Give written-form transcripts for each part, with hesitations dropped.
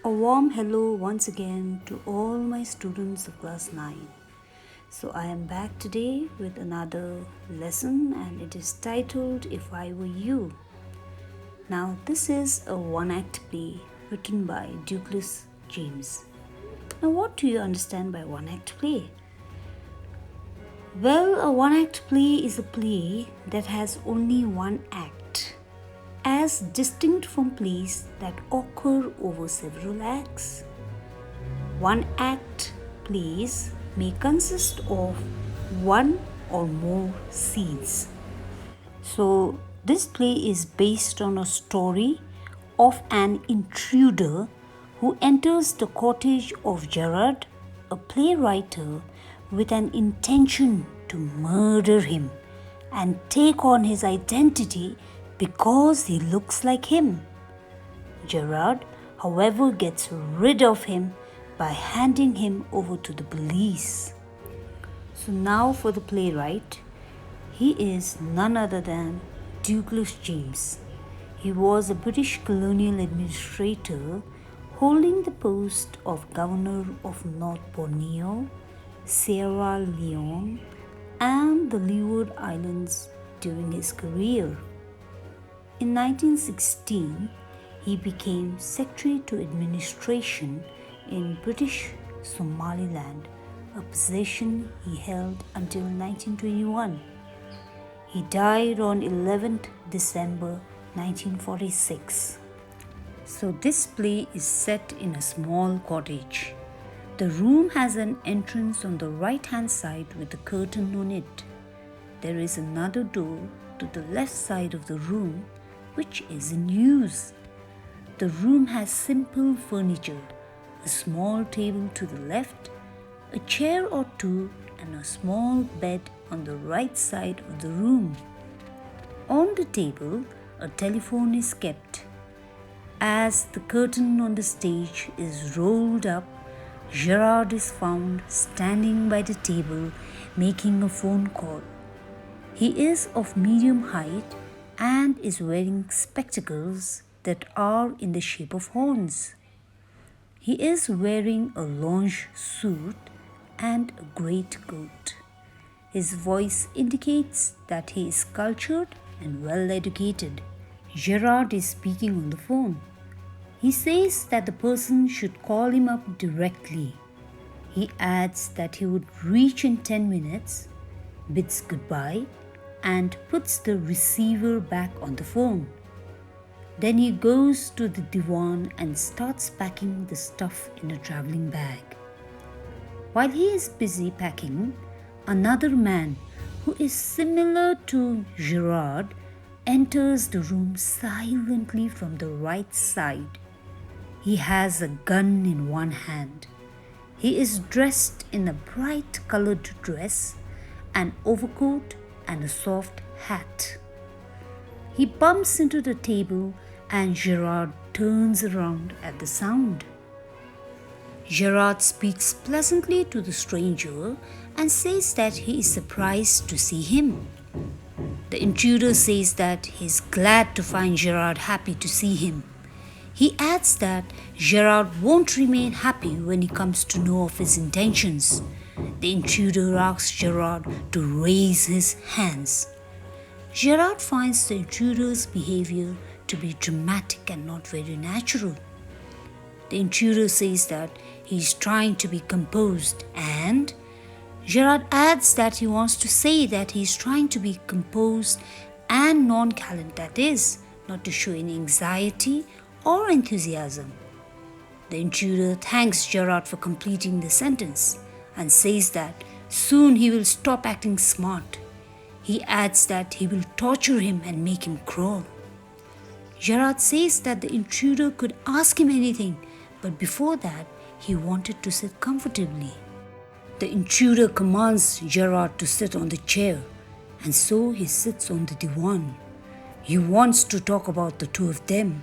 A warm hello once again to all my students of class 9. So I am back today with another lesson and it is titled If I Were You. Now this is a one-act play written by Douglas James. Now what do you understand by one-act play? Well, a one-act play is a play that has only one act, as distinct from plays that occur over several acts. One act plays may consist of one or more scenes. So, this play is based on a story of an intruder who enters the cottage of Gerard, a playwright, with an intention to murder him and take on his identity because he looks like him. Gerard, however, gets rid of him by handing him over to the police. So now for the playwright, he is none other than Douglas James. He was a British colonial administrator holding the post of Governor of North Borneo, Sierra Leone, and the Leeward Islands during his career. In 1916, he became Secretary to Administration in British Somaliland, a position he held until 1921. He died on 11th December 1946. So this play is set in a small cottage. The room has an entrance on the right-hand side with a curtain on it. There is another door to the left side of the room which is in use. The room has simple furniture, a small table to the left, a chair or two, and a small bed on the right side of the room. On the table, a telephone is kept. As the curtain on the stage is rolled up, Gerard is found standing by the table making a phone call. He is of medium height and is wearing spectacles that are in the shape of horns. He is wearing a lounge suit and a greatcoat. His voice indicates that he is cultured and well educated. Gerard is speaking on the phone. He says that the person should call him up directly. He adds that he would reach in 10 minutes, bids goodbye, and puts the receiver back on the phone. Then he goes to the divan and starts packing the stuff in a traveling bag. While he is busy packing, another man who is similar to Gerard enters the room silently from the right side. He has a gun in one hand. He is dressed in a bright colored dress, an overcoat, and a soft hat. He bumps into the table and Gerard turns around at the sound. Gerard speaks pleasantly to the stranger and says that he is surprised to see him. The intruder says that he is glad to find Gerard happy to see him. He adds that Gerard won't remain happy when he comes to know of his intentions. The intruder asks Gerard to raise his hands. Gerard finds the intruder's behavior to be dramatic and not very natural. The intruder says that he is trying to be composed, and Gerard adds that he wants to say that he is trying to be composed and nonchalant, that is, not to show any anxiety or enthusiasm. The intruder thanks Gerard for completing the sentence and says that soon he will stop acting smart. He adds that he will torture him and make him crawl. Gerard says that the intruder could ask him anything, but before that, he wanted to sit comfortably. The intruder commands Gerard to sit on the chair, and so he sits on the divan. He wants to talk about the two of them.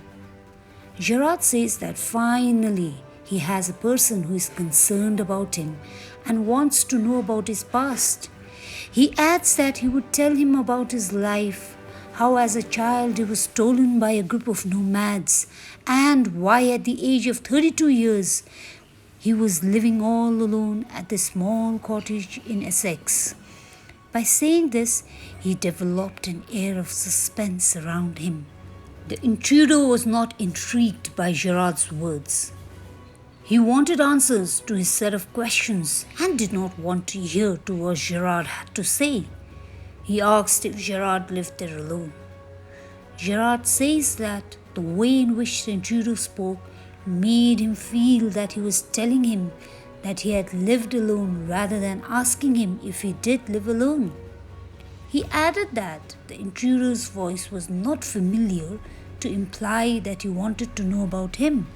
Gerard says that finally he has a person who is concerned about him and wants to know about his past. He adds that he would tell him about his life, how as a child he was stolen by a group of nomads, and why at the age of 32 years he was living all alone at the small cottage in Essex. By saying this, he developed an air of suspense around him. The intruder was not intrigued by Gerard's words. He wanted answers to his set of questions and did not want to hear to what Gerard had to say. He asked if Gerard lived there alone. Gerard says that the way in which the intruder spoke made him feel that he was telling him that he had lived alone rather than asking him if he did live alone. He added that the intruder's voice was not familiar to imply that he wanted to know about him.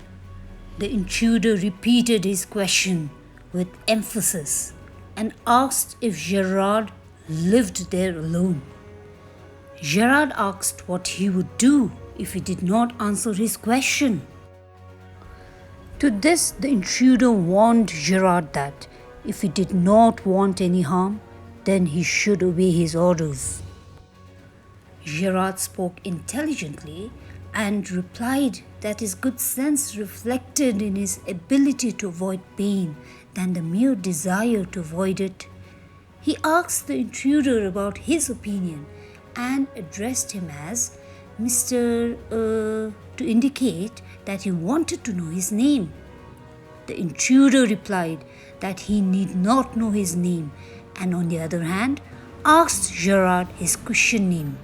The intruder repeated his question with emphasis and asked if Gerard lived there alone. Gerard asked what he would do if he did not answer his question. To this, the intruder warned Gerard that if he did not want any harm, then he should obey his orders. Gerard spoke intelligently and replied that his good sense reflected in his ability to avoid pain than the mere desire to avoid it. He asked the intruder about his opinion and addressed him as Mr. to indicate that he wanted to know his name. The intruder replied that he need not know his name and on the other hand asked Gerard his Christian name.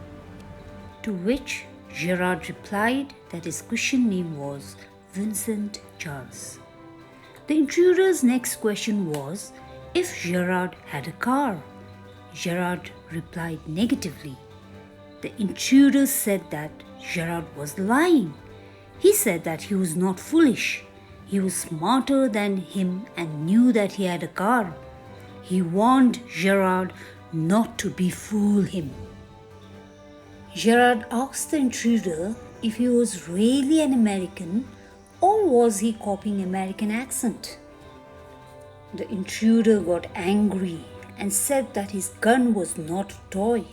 To which Gerard replied that his Christian name was Vincent Charles. The intruder's next question was if Gerard had a car. Gerard replied negatively. The intruder said that Gerard was lying. He said that he was not foolish. He was smarter than him and knew that he had a car. He warned Gerard not to befool him. Gerard asked the intruder if he was really an American or was he copying American accent. The intruder got angry and said that his gun was not a toy.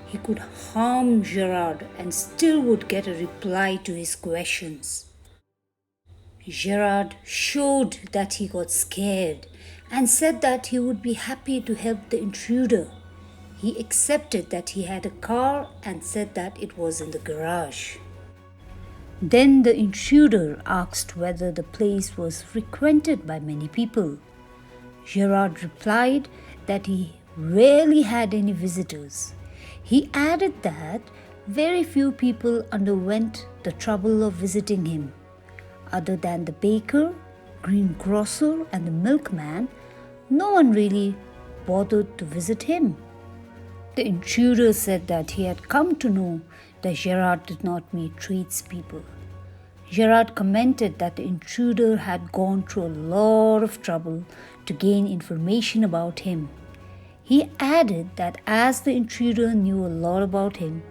He could harm Gerard and still would get a reply to his questions. Gerard showed that he got scared and said that he would be happy to help the intruder. He accepted that he had a car and said that it was in the garage. Then the intruder asked whether the place was frequented by many people. Gerard replied that he rarely had any visitors. He added that very few people underwent the trouble of visiting him. Other than the baker, greengrocer, and the milkman, no one really bothered to visit him. The intruder said that he had come to know that Gerard did not meet tradespeople. Gerard commented that the intruder had gone through a lot of trouble to gain information about him. He added that as the intruder knew a lot about him,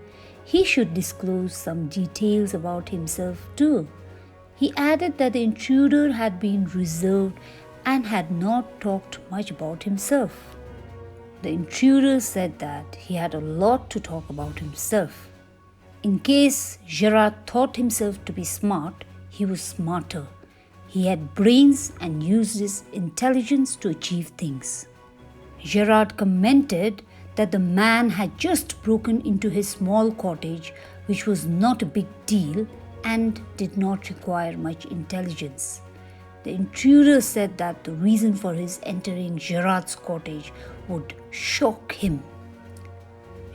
he should disclose some details about himself too. He added that the intruder had been reserved and had not talked much about himself. The intruder said that he had a lot to talk about himself. In case Gerard thought himself to be smart, he was smarter. He had brains and used his intelligence to achieve things. Gerard commented that the man had just broken into his small cottage, which was not a big deal and did not require much intelligence. The intruder said that the reason for his entering Gerard's cottage would shock him.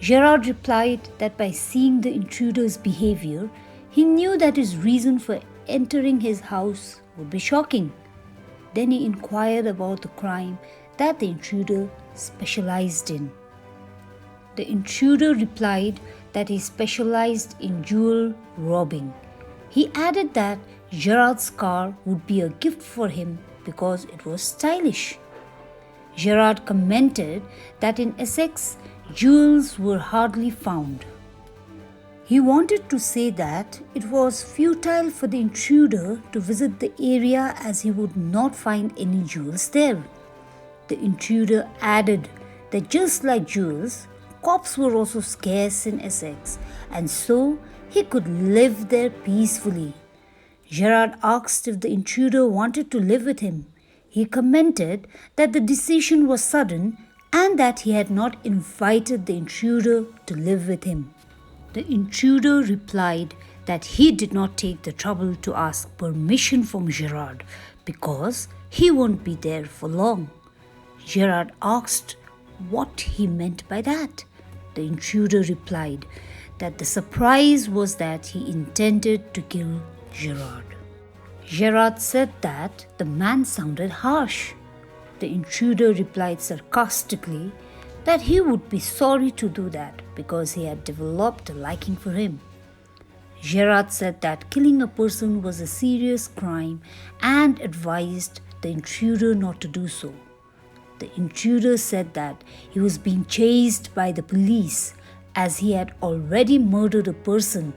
Gerard replied that by seeing the intruder's behavior, he knew that his reason for entering his house would be shocking. Then he inquired about the crime that the intruder specialized in. The intruder replied that he specialized in jewel robbing. He added that Gerard's car would be a gift for him because it was stylish. Gerard commented that in Essex, jewels were hardly found. He wanted to say that it was futile for the intruder to visit the area as he would not find any jewels there. The intruder added that just like jewels, crops were also scarce in Essex, and so he could live there peacefully. Gerard asked if the intruder wanted to live with him. He commented that the decision was sudden and that he had not invited the intruder to live with him. The intruder replied that he did not take the trouble to ask permission from Gerard because he won't be there for long. Gerard asked what he meant by that. The intruder replied that the surprise was that he intended to kill Gerard. Gerard said that the man sounded harsh. The intruder replied sarcastically that he would be sorry to do that because he had developed a liking for him. Gerard said that killing a person was a serious crime and advised the intruder not to do so. The intruder said that he was being chased by the police as he had already murdered a person.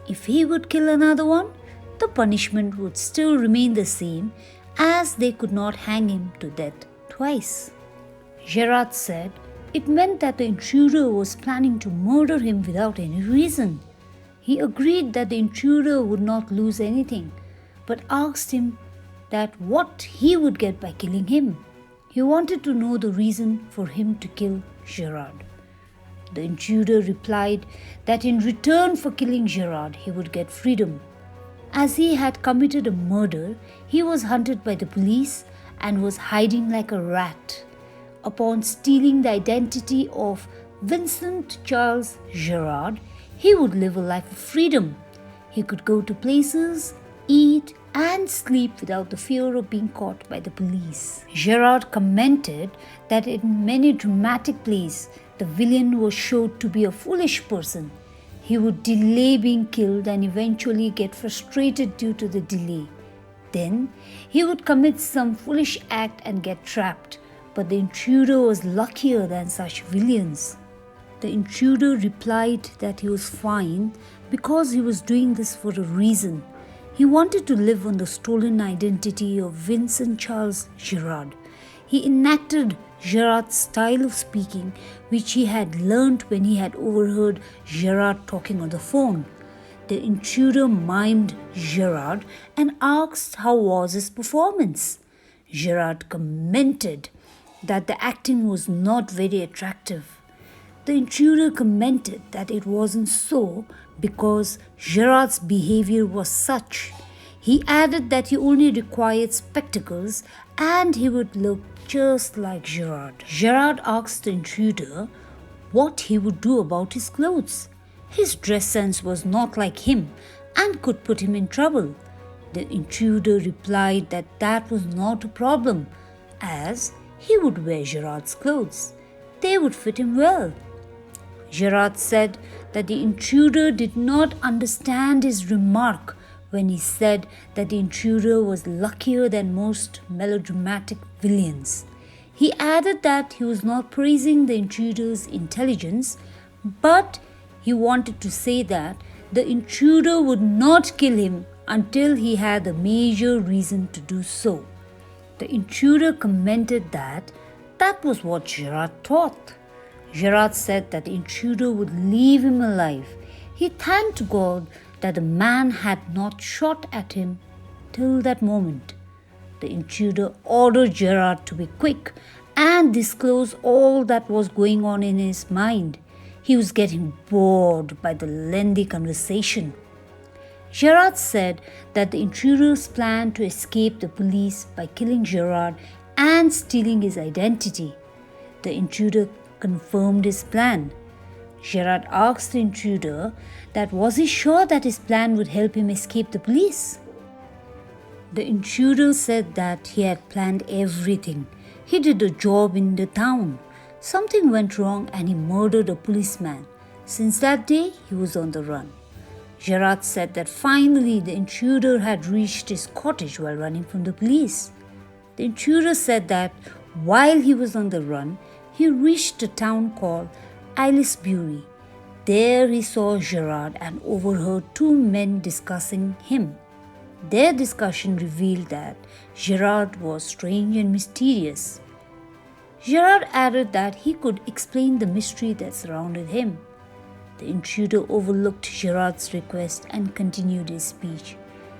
If he would kill another one, the punishment would still remain the same as they could not hang him to death twice. Gerard said it meant that the intruder was planning to murder him without any reason. He agreed that the intruder would not lose anything, but asked him that what he would get by killing him. He wanted to know the reason for him to kill Gerard. The intruder replied that in return for killing Gerard, he would get freedom. As he had committed a murder, he was hunted by the police and was hiding like a rat. Upon stealing the identity of Vincent Charles Gerard, he would live a life of freedom. He could go to places, eat, and sleep without the fear of being caught by the police. Gerard commented that in many dramatic plays, the villain was showed to be a foolish person. He would delay being killed and eventually get frustrated due to the delay. Then he would commit some foolish act and get trapped, but the intruder was luckier than such villains. The intruder replied that he was fine because he was doing this for a reason. He wanted to live on the stolen identity of Vincent Charles Gerard. He enacted Gerard's style of speaking, which he had learnt when he had overheard Gerard talking on the phone. The intruder mimed Gerard and asked how was his performance. Gerard commented that the acting was not very attractive. The intruder commented that it wasn't so because Gerard's behavior was such. He added that he only required spectacles and he would look just like Gerard. Gerard asked the intruder what he would do about his clothes. His dress sense was not like him and could put him in trouble. The intruder replied that that was not a problem, as he would wear Gerard's clothes. They would fit him well. Gerard said that the intruder did not understand his remark when he said that the intruder was luckier than most melodramatic villains. He added that he was not praising the intruder's intelligence, but he wanted to say that the intruder would not kill him until he had a major reason to do so. The intruder commented that that was what Gerard thought. Gerard said that the intruder would leave him alive. He thanked God that the man had not shot at him till that moment. The intruder ordered Gerard to be quick and disclose all that was going on in his mind. He was getting bored by the lengthy conversation. Gerard said that the intruder's plan to escape the police by killing Gerard and stealing his identity. The intruder confirmed his plan. Gerard asked the intruder that was he sure that his plan would help him escape the police. The intruder said that he had planned everything. He did a job in the town. Something went wrong and he murdered a policeman. Since that day, he was on the run. Gerard said that finally the intruder had reached his cottage while running from the police. The intruder said that while he was on the run, he reached a town called Aylesbury. There he saw Gerard and overheard two men discussing him. Their discussion revealed that Gerard was strange and mysterious. Gerard added that he could explain the mystery that surrounded him. The intruder overlooked Gerard's request and continued his speech.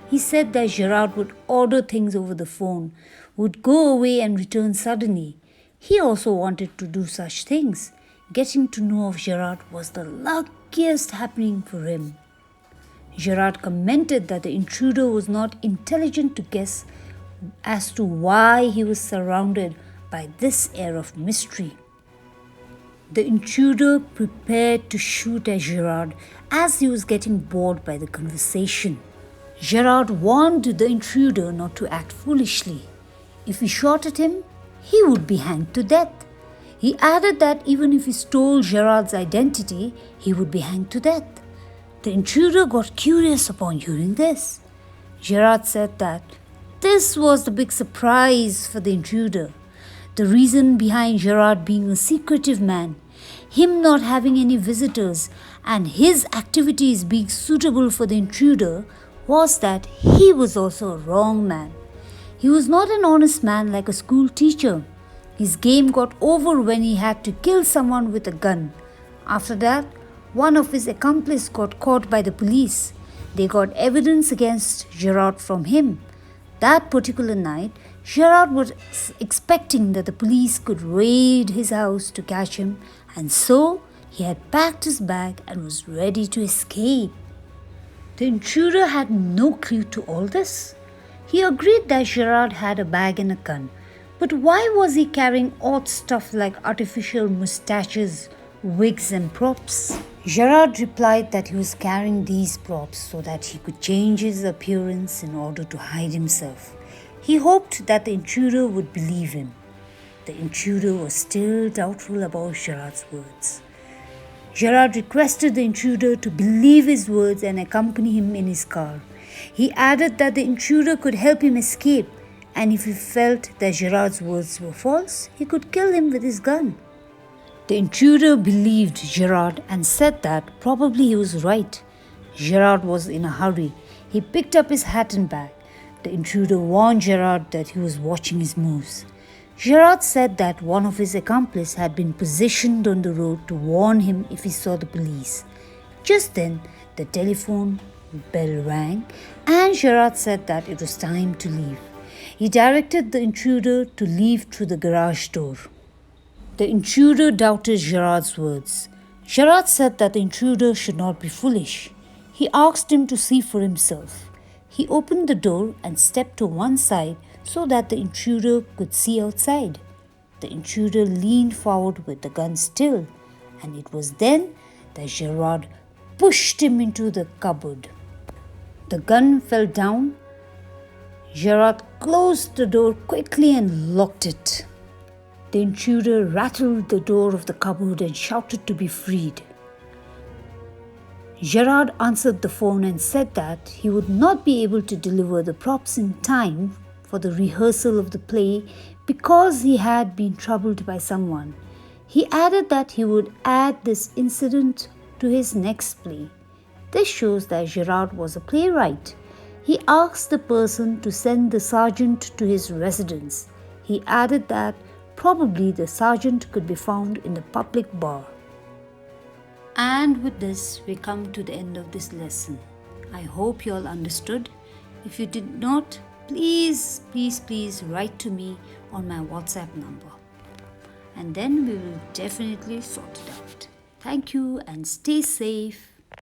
He said that Gerard would order things over the phone, would go away and return suddenly. He also wanted to do such things. Getting to know of Gerard was the luckiest happening for him. Gerard commented that the intruder was not intelligent to guess as to why he was surrounded by this air of mystery. The intruder prepared to shoot at Gerard as he was getting bored by the conversation. Gerard warned the intruder not to act foolishly. If he shot at him, he would be hanged to death. He added that even if he stole Gerard's identity, he would be hanged to death. The intruder got curious upon hearing this. Gerard said that this was the big surprise for the intruder. The reason behind Gerard being a secretive man, him not having any visitors, and his activities being suitable for the intruder was that he was also a wrong man. He was not an honest man like a school teacher. His game got over when he had to kill someone with a gun. After that, one of his accomplices got caught by the police. They got evidence against Gerard from him. That particular night, Gerard was expecting that the police could raid his house to catch him, and so he had packed his bag and was ready to escape. The intruder had no clue to all this. He agreed that Gerard had a bag and a gun, but why was he carrying odd stuff like artificial mustaches, wigs and props? Gerard replied that he was carrying these props so that he could change his appearance in order to hide himself. He hoped that the intruder would believe him. The intruder was still doubtful about Gerard's words. Gerard requested the intruder to believe his words and accompany him in his car. He added that the intruder could help him escape, and if he felt that Gerard's words were false, he could kill him with his gun. The intruder believed Gerard and said that probably he was right. Gerard was in a hurry. He picked up his hat and bag. The intruder warned Gerard that he was watching his moves. Gerard said that one of his accomplices had been positioned on the road to warn him if he saw the police. Just then, the telephone bell rang and Gerard said that it was time to leave. He directed the intruder to leave through the garage door. The intruder doubted Gerard's words. Gerard said that the intruder should not be foolish. He asked him to see for himself. He opened the door and stepped to one side so that the intruder could see outside. The intruder leaned forward with the gun still, and it was then that Gerard pushed him into the cupboard. The gun fell down. Gerard closed the door quickly and locked it. The intruder rattled the door of the cupboard and shouted to be freed. Gerard answered the phone and said that he would not be able to deliver the props in time for the rehearsal of the play because he had been troubled by someone. He added that he would add this incident to his next play. This shows that Gerard was a playwright. He asked the person to send the sergeant to his residence. He added that probably the sergeant could be found in the public bar. And with this, we come to the end of this lesson. I hope you all understood. If you did not, please write to me on my WhatsApp number. And then we will definitely sort it out. Thank you and stay safe.